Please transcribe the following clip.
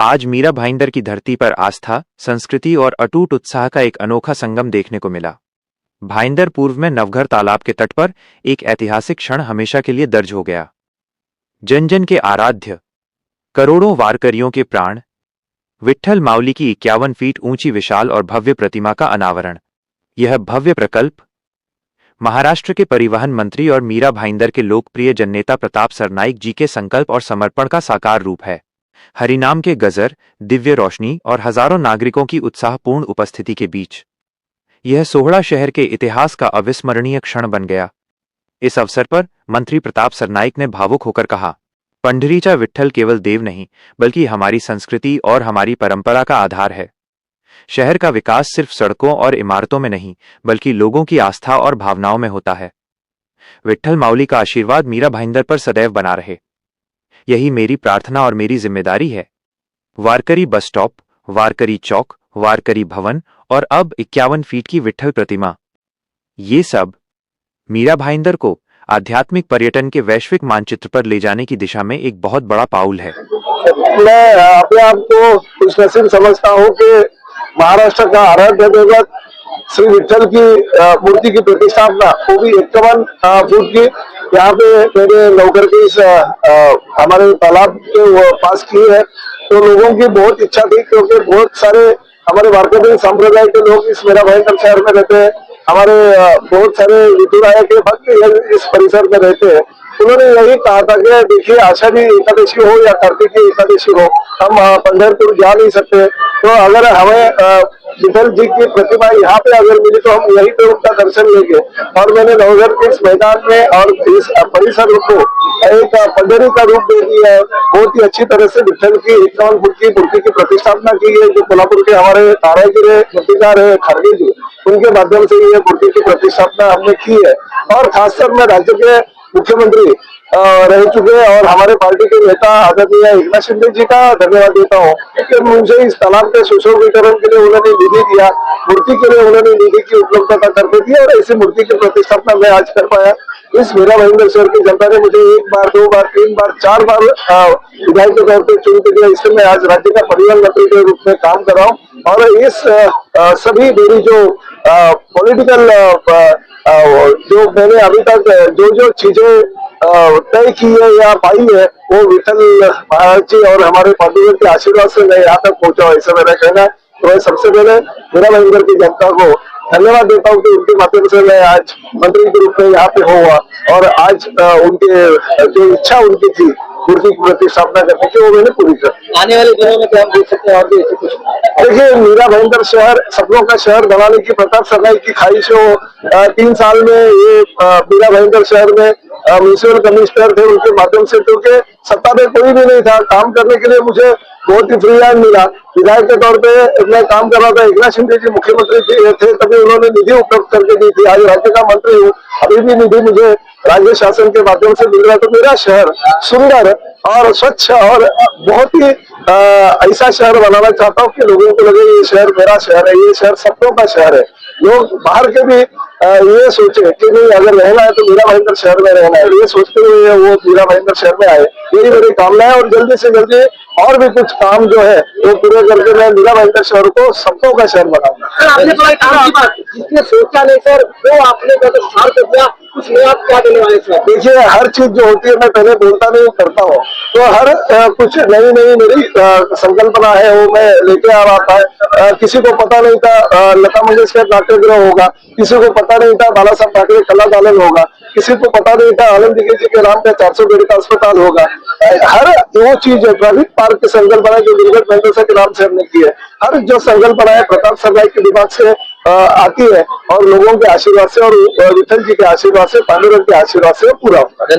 आज मीरा भाईंदर की धरती पर आस्था, संस्कृति और अटूट उत्साह का एक अनोखा संगम देखने को मिला। भाईंदर पूर्व में नवघर तालाब के तट पर एक ऐतिहासिक क्षण हमेशा के लिए दर्ज हो गया। जन जन के आराध्य, करोड़ों वारकरियों के प्राण, विट्ठल माउली की 51 फीट ऊंची विशाल और भव्य प्रतिमा का अनावरण। यह भव्य प्रकल्प महाराष्ट्र के परिवहन मंत्री और मीरा भाईंदर के लोकप्रिय जननेता प्रताप सरनाईक जी के संकल्प और समर्पण का साकार रूप है। हरिनाम के गजर, दिव्य रोशनी और हजारों नागरिकों की उत्साहपूर्ण उपस्थिति के बीच यह सोहड़ा शहर के इतिहास का अविस्मरणीय क्षण बन गया। इस अवसर पर मंत्री प्रताप सरनाईक ने भावुक होकर कहा, पंढरीचा विट्ठल केवल देव नहीं, बल्कि हमारी संस्कृति और हमारी परंपरा का आधार है। शहर का विकास सिर्फ सड़कों और इमारतों में नहीं, बल्कि लोगों की आस्था और भावनाओं में होता है। विट्ठल माउली का आशीर्वाद मीरा भाईंदर पर सदैव बना रहे, यही मेरी प्रार्थना और मेरी जिम्मेदारी है। वारकरी बस स्टॉप, वारकरी चौक, वारकरी भवन और अब 51 फीट की विट्ठल प्रतिमा, ये सब मीरा भाईंदर को आध्यात्मिक पर्यटन के वैश्विक मानचित्र पर ले जाने की दिशा में एक बहुत बड़ा पाउल है। मैं अपने आप को खुशनसीब समझता हूँ कि महाराष्ट्र का आराध्य देवत श्री विट्ठल की मूर्ति की प्रतिष्ठापना, वो भी 51 फुट की, यहाँ पे मेरे नौकर के इस हमारे तालाब के पास की है। तो लोगों की बहुत इच्छा थी, क्योंकि बहुत सारे हमारे वारकरी संप्रदाय के लोग इस मीरा भाईंदर शहर में रहते हैं। हमारे बहुत सारे ऋतुराय के भक्त इस परिसर में रहते हैं। उन्होंने यही कहा था कि देखिए, आषाढ़ी एकादशी हो या कार्तिकी एकादशी हो, हम पंढरपुर जा नहीं सकते, तो अगर हमें विट्ठल जी की प्रतिमा यहाँ पे अगर मिली तो हम यहीं पे उनका दर्शन लेंगे। और मैंने नवघर के इस मैदान में और इस परिसर को एक पंढरी का रूप दे दिया है। बहुत ही अच्छी तरह से विट्ठल की 51 फुट की मूर्ति की प्रतिष्ठापना की है, जो कोल्हापुर के हमारे तारागिरे मूर्तिकार है खड़गे जी, उनके माध्यम से ये मूर्ति की प्रतिष्ठापना हमने की है। और खासकर मैं राज्य के मुख्यमंत्री रह चुके और हमारे पार्टी के नेता आदरणीय एकनाथ शिंदे जी का धन्यवाद देता हूँ कि मुझे इस तालाब के सुशोभीकरण के लिए उन्होंने निधि दिया, मूर्ति के लिए उन्होंने निधि की उपलब्धता करके दी और ऐसी मूर्ति की प्रतिष्ठापना मैं आज कर पाया। इस मीरा भाईंदर शहर की जनता ने मुझे 1 बार, 2 बार, 3 बार, 4 बार विधायक के तौर पर चुन के दिया। इससे मैं आज राज्य का परिवहन मंत्री के रूप में काम कर रहा हूँ और इस सभी मेरी जो पॉलिटिकल जो मैंने अभी तक जो चीजें तय की है या पाई है, वो विट्ठल महाराज जी और हमारे पार्टी के आशीर्वाद से मैं यहाँ तक पहुंचा हूँ, ऐसा मेरा कहना है। तो मैं सबसे पहले मीरा भाईंदर की जनता को धन्यवाद देता हूँ कि उनके माध्यम से मैं आज मंत्री के रूप में यहाँ पे हुआ और आज उनके जो इच्छा उनकी थी मूर्ति की प्रतिष्ठापना करने की, वो मैंने पूरी कर। आने वाले दिनों में क्या हम देख सकते हैं और भी ऐसे कुछ? देखिए, मीरा भाईंदर शहर सपनों का शहर बनाने की प्रताप सरनाईक की ख्वाहिश हो। 3 साल में ये मीरा भाईंदर शहर में म्यूनिसिपल कमिश्नर थे, उनके माध्यम से, क्योंकि सत्ता में कोई भी नहीं था, काम करने के लिए मुझे बहुत ही फ्री हैंड मिला। विधायक के तौर पे मैं काम कर रहा था, एकनाथ शिंदे जी मुख्यमंत्री थे, तभी उन्होंने निधि उपलब्ध करके दी थी। आज राज्य का मंत्री हूँ, अभी भी निधि मुझे राज्य शासन के माध्यम से मिल रहा है। तो मेरा शहर सुंदर और स्वच्छ और बहुत ही ऐसा शहर बनाना चाहता हूँ कि लोगों को लगे ये शहर मेरा शहर है, ये शहर सपनों का शहर है। लोग बाहर के भी ये सोचे कि नहीं, अगर रहना है तो मीरा भाईंदर शहर में रहना है, ये सोचते हुए वो मीरा भाईंदर शहर में आए, यही मेरी कामना है। और जल्दी से जल्दी और भी कुछ काम जो है वो पूरे करके मैं मीरा भाईंदर शहर को सपनों का शहर बनाऊंगा। जिसने सोचा नहीं सर, वो आपने कर दिया, कुछ नया आप क्या देने वाले सर? देखिए, हर चीज जो होती है मैं पहले बोलता नहीं करता हूँ, तो हर कुछ नई मेरी संकल्पना है वो मैं लेके आ रहा था। किसी को पता नहीं था लता मंगेशकर नाट्यगृह होगा, किसी को पता नहीं था बाला साहब ठाकरे कला दालन होगा, किसी को पता नहीं था आनंद दिघे जी के नाम पे 400 बेड का अस्पताल होगा। हर वो चीज है, ट्रैफिक पार्क की संकल्पना जो गिरगट मेंडोसा के नाम से हमने की है, हर जो संकल्पना है प्रताप सरनाईक के दिमाग से आती है और लोगों के आशीर्वाद से और विट्ठल जी के आशीर्वाद से, पांडुरंग के आशीर्वाद से पूरा होता है।